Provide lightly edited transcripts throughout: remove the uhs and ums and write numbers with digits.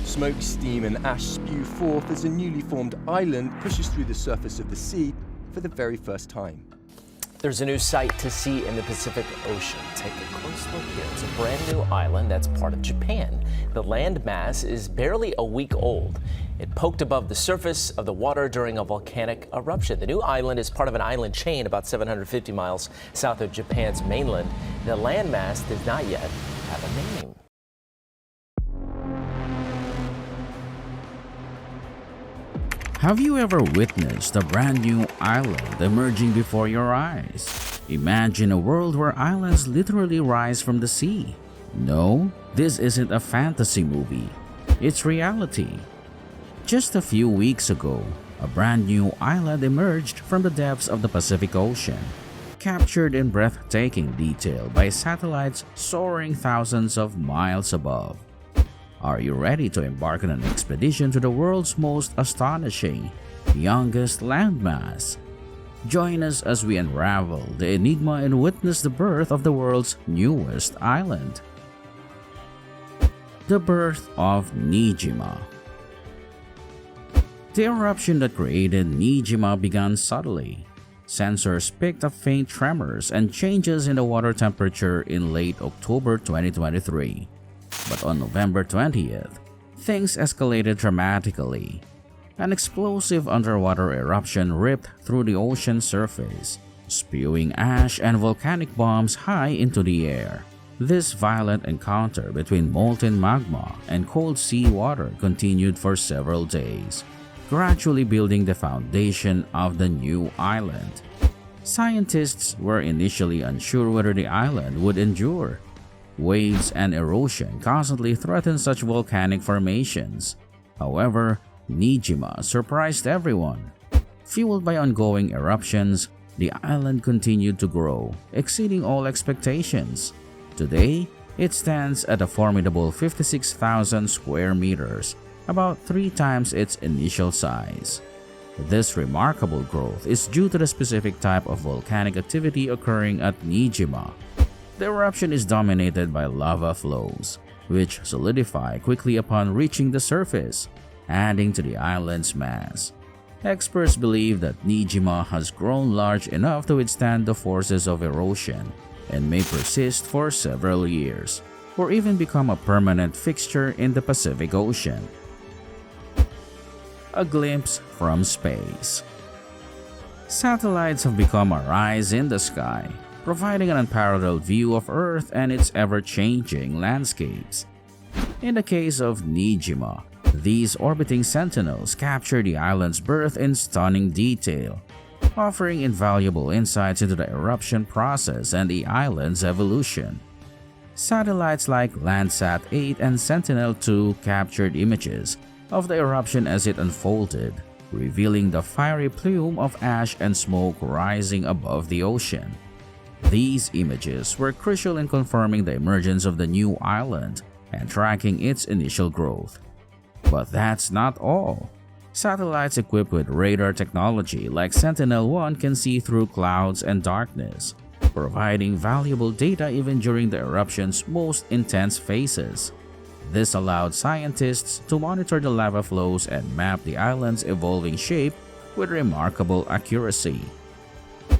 Smoke, steam and ash spew forth as a newly formed island pushes through the surface of the sea for the very first time. There's a new sight to see in the Pacific Ocean. Take a close look here. It's a brand new island that's part of Japan. The landmass is barely a week old. It poked above the surface of the water during a volcanic eruption. The new island is part of an island chain about 750 miles south of Japan's mainland. The landmass does not yet have a name. Have you ever witnessed a brand new island emerging before your eyes? Imagine a world where islands literally rise from the sea. No, this isn't a fantasy movie. It's reality. Just a few weeks ago, a brand new island emerged from the depths of the Pacific Ocean, captured in breathtaking detail by satellites soaring thousands of miles above. Are you ready to embark on an expedition to the world's most astonishing, youngest landmass? Join us as we unravel the enigma and witness the birth of the world's newest island. The birth of Niijima. The eruption that created Niijima began subtly. Sensors picked up faint tremors and changes in the water temperature in late October 2023. But on November 20th, things escalated dramatically. An explosive underwater eruption ripped through the ocean surface, spewing ash and volcanic bombs high into the air. This violent encounter between molten magma and cold seawater continued for several days, gradually building the foundation of the new island. Scientists were initially unsure whether the island would endure. Waves and erosion constantly threatened such volcanic formations. However, Niijima surprised everyone. Fueled by ongoing eruptions, the island continued to grow, exceeding all expectations. Today, it stands at a formidable 56,000 square meters, about 3 times its initial size. This remarkable growth is due to the specific type of volcanic activity occurring at Niijima. The eruption is dominated by lava flows, which solidify quickly upon reaching the surface, adding to the island's mass. Experts believe that Niijima has grown large enough to withstand the forces of erosion and may persist for several years, or even become a permanent fixture in the Pacific Ocean. A glimpse from space. Satellites have become a rise in the sky, providing an unparalleled view of Earth and its ever-changing landscapes. In the case of Niijima, these orbiting sentinels capture the island's birth in stunning detail, offering invaluable insights into the eruption process and the island's evolution. Satellites like Landsat 8 and Sentinel-2 captured images of the eruption as it unfolded, revealing the fiery plume of ash and smoke rising above the ocean. These images were crucial in confirming the emergence of the new island and tracking its initial growth. But that's not all. Satellites equipped with radar technology like Sentinel-1 can see through clouds and darkness, providing valuable data even during the eruption's most intense phases. This allowed scientists to monitor the lava flows and map the island's evolving shape with remarkable accuracy.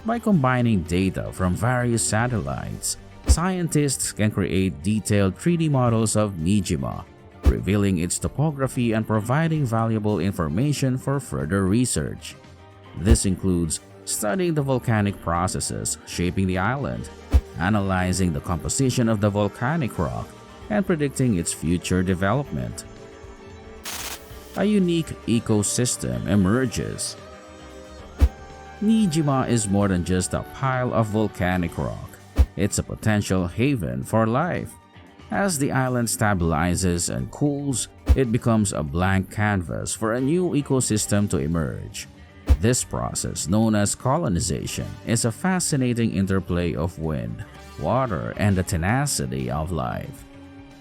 By combining data from various satellites, scientists can create detailed 3D models of Niijima, revealing its topography and providing valuable information for further research. This includes studying the volcanic processes shaping the island, analyzing the composition of the volcanic rock, and predicting its future development. A unique ecosystem emerges. Niijima is more than just a pile of volcanic rock. It's a potential haven for life. As the island stabilizes and cools, it becomes a blank canvas for a new ecosystem to emerge. This process, known as colonization, is a fascinating interplay of wind, water, and the tenacity of life.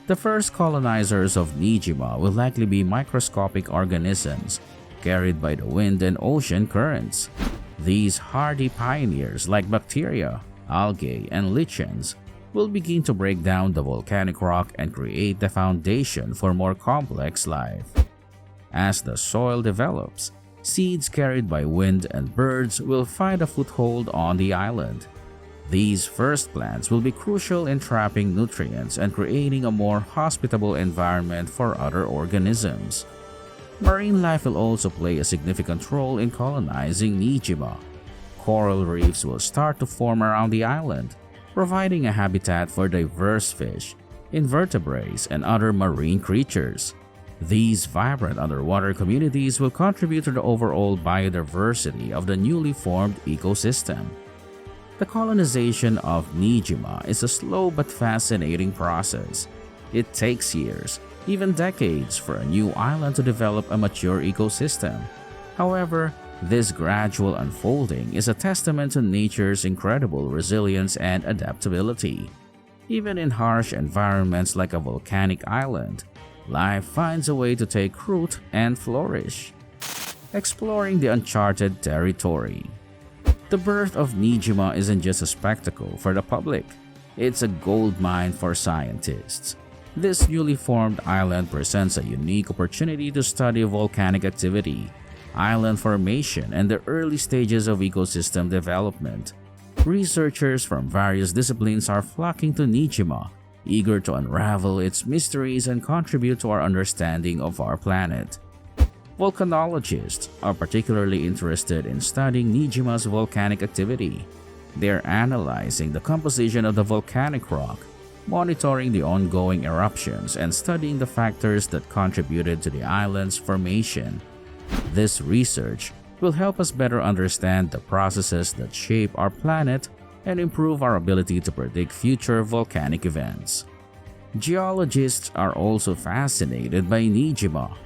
The first colonizers of Niijima will likely be microscopic organisms carried by the wind and ocean currents. These hardy pioneers like bacteria, algae, and lichens will begin to break down the volcanic rock and create the foundation for more complex life. As the soil develops, seeds carried by wind and birds will find a foothold on the island. These first plants will be crucial in trapping nutrients and creating a more hospitable environment for other organisms. Marine life will also play a significant role in colonizing Nijima. Coral reefs will start to form around the island, providing a habitat for diverse fish, invertebrates, and other marine creatures. These vibrant underwater communities will contribute to the overall biodiversity of the newly formed ecosystem. The colonization of Nijima is a slow but fascinating process. It takes years, even decades, for a new island to develop a mature ecosystem. However, this gradual unfolding is a testament to nature's incredible resilience and adaptability. Even in harsh environments like a volcanic island, life finds a way to take root and flourish. Exploring the uncharted territory. The birth of Nijima isn't just a spectacle for the public, it's a goldmine for scientists. This newly formed island presents a unique opportunity to study volcanic activity, island formation, and the early stages of ecosystem development. Researchers from various disciplines are flocking to Nijima, eager to unravel its mysteries and contribute to our understanding of our planet. Volcanologists are particularly interested in studying Nijima's volcanic activity. They are analyzing the composition of the volcanic rock, monitoring the ongoing eruptions, and studying the factors that contributed to the island's formation. This research will help us better understand the processes that shape our planet and improve our ability to predict future volcanic events. Geologists are also fascinated by Nijima.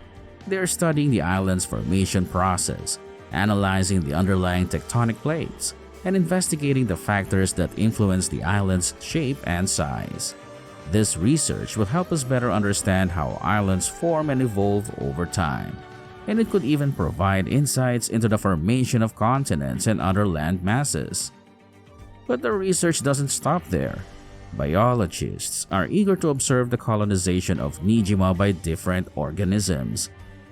They are studying the island's formation process, analyzing the underlying tectonic plates, and investigating the factors that influence the island's shape and size. This research will help us better understand how islands form and evolve over time, and it could even provide insights into the formation of continents and other land masses. But the research doesn't stop there. Biologists are eager to observe the colonization of Nijima by different organisms.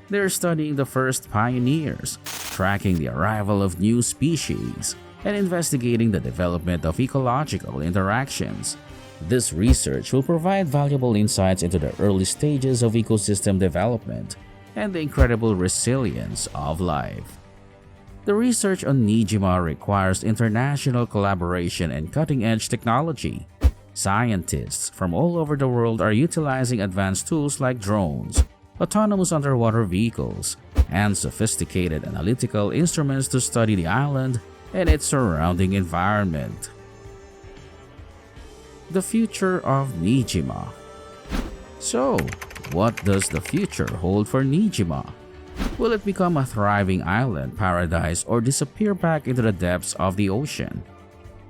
They're studying the first pioneers, tracking the arrival of new species, and investigating the development of ecological interactions. This research will provide valuable insights into the early stages of ecosystem development and the incredible resilience of life. The research on Nijima requires international collaboration and cutting-edge technology. Scientists from all over the world are utilizing advanced tools like drones, autonomous underwater vehicles, and sophisticated analytical instruments to study the island and its surrounding environment. The future of Nijima. So, what does the future hold for Nijima? Will it become a thriving island paradise or disappear back into the depths of the ocean?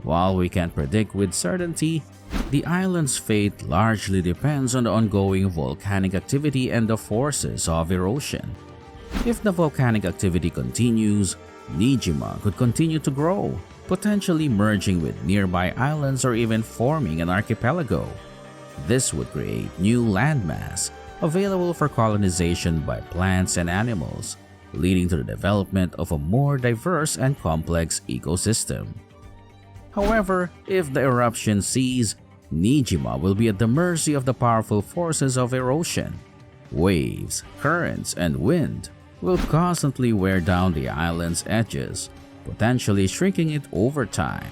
While we can't predict with certainty, the island's fate largely depends on the ongoing volcanic activity and the forces of erosion. If the volcanic activity continues, Nijima could continue to grow, potentially merging with nearby islands or even forming an archipelago. This would create new landmass available for colonization by plants and animals, leading to the development of a more diverse and complex ecosystem. However, if the eruption ceases, Nijima will be at the mercy of the powerful forces of erosion. Waves, currents, and wind will constantly wear down the island's edges, potentially shrinking it over time.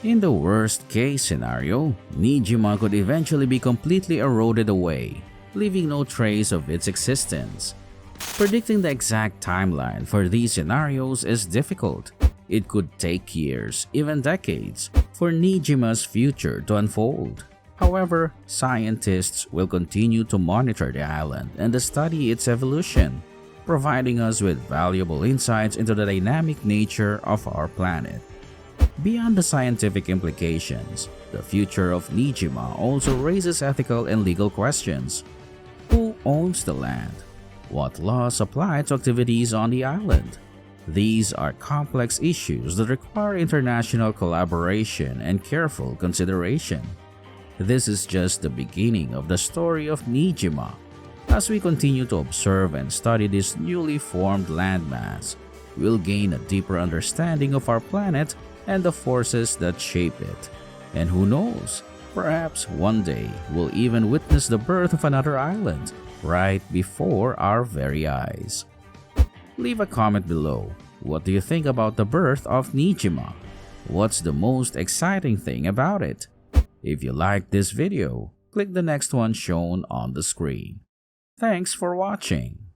In the worst-case scenario, Nijima could eventually be completely eroded away, leaving no trace of its existence. Predicting the exact timeline for these scenarios is difficult. It could take years, even decades, for Nijima's future to unfold. However, scientists will continue to monitor the island and study its evolution, providing us with valuable insights into the dynamic nature of our planet. Beyond the scientific implications, the future of Nijima also raises ethical and legal questions. Who owns the land? What laws apply to activities on the island? These are complex issues that require international collaboration and careful consideration. this is just the beginning of the story of Nijima. As we continue to observe and study this newly formed landmass, we'll gain a deeper understanding of our planet and the forces that shape it. And who knows, perhaps one day we'll even witness the birth of another island right before our very eyes. Leave a comment below. What do you think about the birth of Nijima? What's the most exciting thing about it? If you liked this video, click the next one shown on the screen. Thanks for watching.